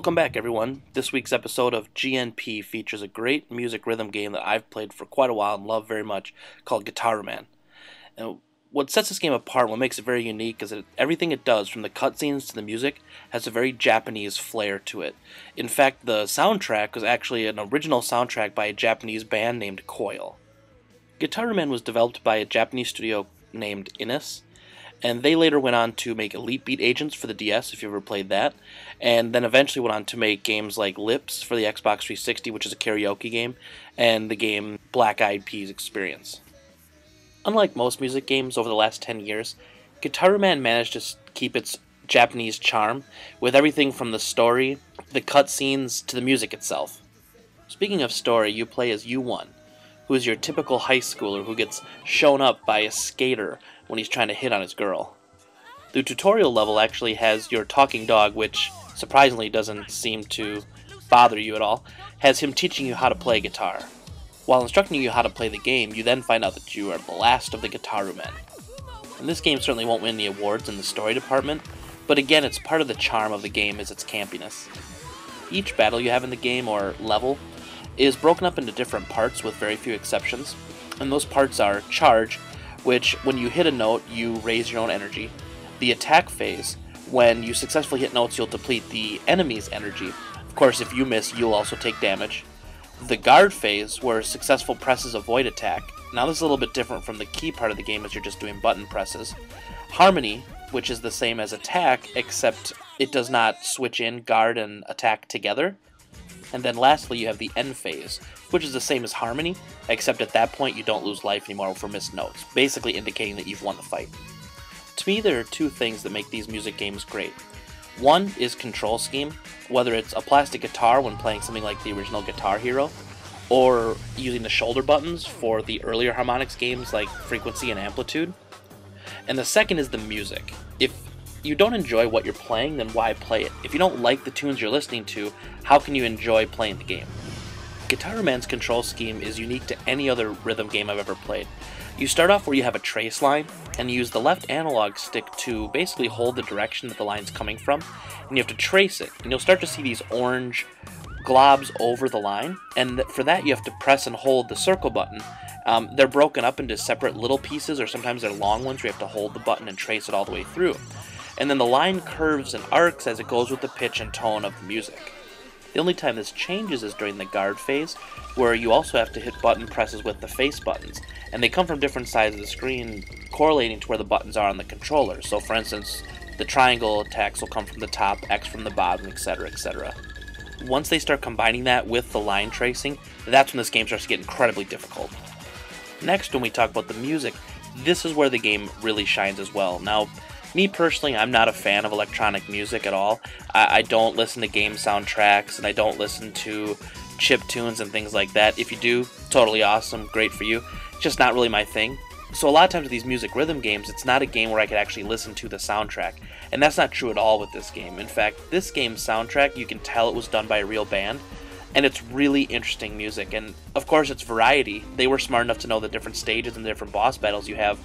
Welcome back, everyone. This week's episode of GNP features a great music rhythm game that I've played for quite a while and love very much, called Gitaroo. And what sets this game apart, what makes it very unique, is that everything it does, from the cutscenes to the music, has a very Japanese flair to it. In fact, the soundtrack was actually an original soundtrack by a Japanese band named Coil. Gitaroo was developed by a Japanese studio named Innis, and they later went on to make Elite Beat Agents for the DS, if you ever played that, and then eventually went on to make games like Lips for the Xbox 360, which is a karaoke game, and the game Black Eyed Peas Experience. Unlike most music games over the last 10 years, Gitaroo managed to keep its Japanese charm, with everything from the story, the cutscenes, to the music itself. Speaking of story, you play as U1, who is your typical high schooler who gets shown up by a skater when he's trying to hit on his girl. The tutorial level actually has your talking dog, which surprisingly doesn't seem to bother you at all, has him teaching you how to play guitar. While instructing you how to play the game, you then find out that you are the last of the Gitaroo men. And this game certainly won't win the awards in the story department, but again, it's part of the charm of the game is its campiness. Each battle you have in the game, or level, is broken up into different parts with very few exceptions, and those parts are Charge, which when you hit a note, you raise your own energy. The Attack phase, when you successfully hit notes, you'll deplete the enemy's energy. Of course, if you miss, you'll also take damage. The Guard phase, where successful presses avoid attack. Now this is a little bit different from the key part of the game as you're just doing button presses. Harmony, which is the same as Attack, except it does not switch in Guard and Attack together. And then lastly, you have the End phase, which is the same as Harmony, except at that point you don't lose life anymore for missed notes, basically indicating that you've won the fight. To me, there are two things that make these music games great. One is control scheme, whether it's a plastic guitar when playing something like the original Guitar Hero, or using the shoulder buttons for the earlier harmonics games like Frequency and Amplitude. And the second is the music. If you don't enjoy what you're playing, then why play it? If you don't like the tunes you're listening to, how can you enjoy playing the game? Gitaroo control scheme is unique to any other rhythm game I've ever played. You start off where you have a trace line, and you use the left analog stick to basically hold the direction that the line's coming from, and you have to trace it. And you'll start to see these orange globs over the line, and for that you have to press and hold the circle button. They're broken up into separate little pieces, or sometimes they're long ones where you have to hold the button and trace it all the way through. And then the line curves and arcs as it goes with the pitch and tone of the music. The only time this changes is during the Guard phase, where you also have to hit button presses with the face buttons, and they come from different sides of the screen, correlating to where the buttons are on the controller. So for instance, the triangle attacks will come from the top, X from the bottom, etc., etc. Once they start combining that with the line tracing, that's when this game starts to get incredibly difficult. Next, when we talk about the music, this is where the game really shines as well. Now, me personally, I'm not a fan of electronic music at all. I don't listen to game soundtracks, and I don't listen to chip tunes and things like that. If you do, totally awesome, great for you. It's just not really my thing. So a lot of times with these music rhythm games, it's not a game where I could actually listen to the soundtrack. And that's not true at all with this game. In fact, this game's soundtrack, you can tell it was done by a real band, and it's really interesting music. And of course, it's variety. They were smart enough to know the different stages and the different boss battles you have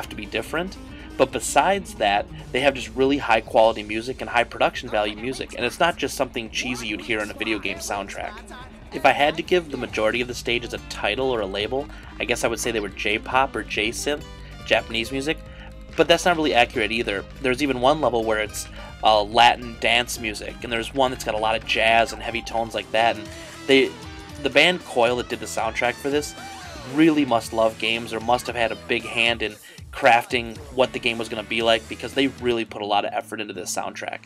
to be different. But besides that, they have just really high quality music and high production value music, and it's not just something cheesy you'd hear in a video game soundtrack. If I had to give the majority of the stages a title or a label, I guess I would say they were J-pop or J-synth, Japanese music, but that's not really accurate either. There's even one level where it's Latin dance music, and there's one that's got a lot of jazz and heavy tones like that, and the band Coil that did the soundtrack for this really must love games, or must have had a big hand in crafting what the game was going to be like, because they really put a lot of effort into this soundtrack.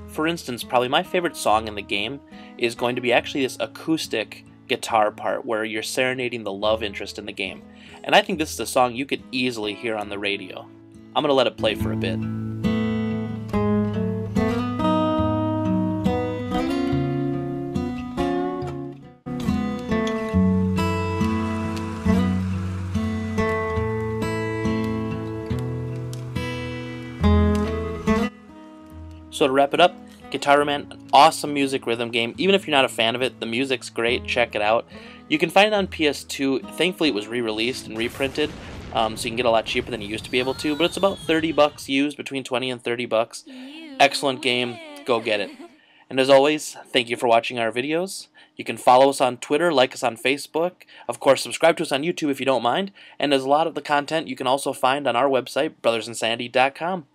For instance, probably my favorite song in the game is going to be actually this acoustic guitar part where you're serenading the love interest in the game. And I think this is a song you could easily hear on the radio. I'm going to let it play for a bit. So to wrap it up, Gitaroo, an awesome music rhythm game. Even if you're not a fan of it, the music's great, check it out. You can find it on PS2. Thankfully it was re-released and reprinted, so you can get a lot cheaper than you used to be able to, but it's about $30 used, between 20 and $30. Excellent game, go get it. And as always, thank you for watching our videos. You can follow us on Twitter, like us on Facebook. Of course, subscribe to us on YouTube if you don't mind. And there's a lot of the content you can also find on our website, brothersandansandy.com.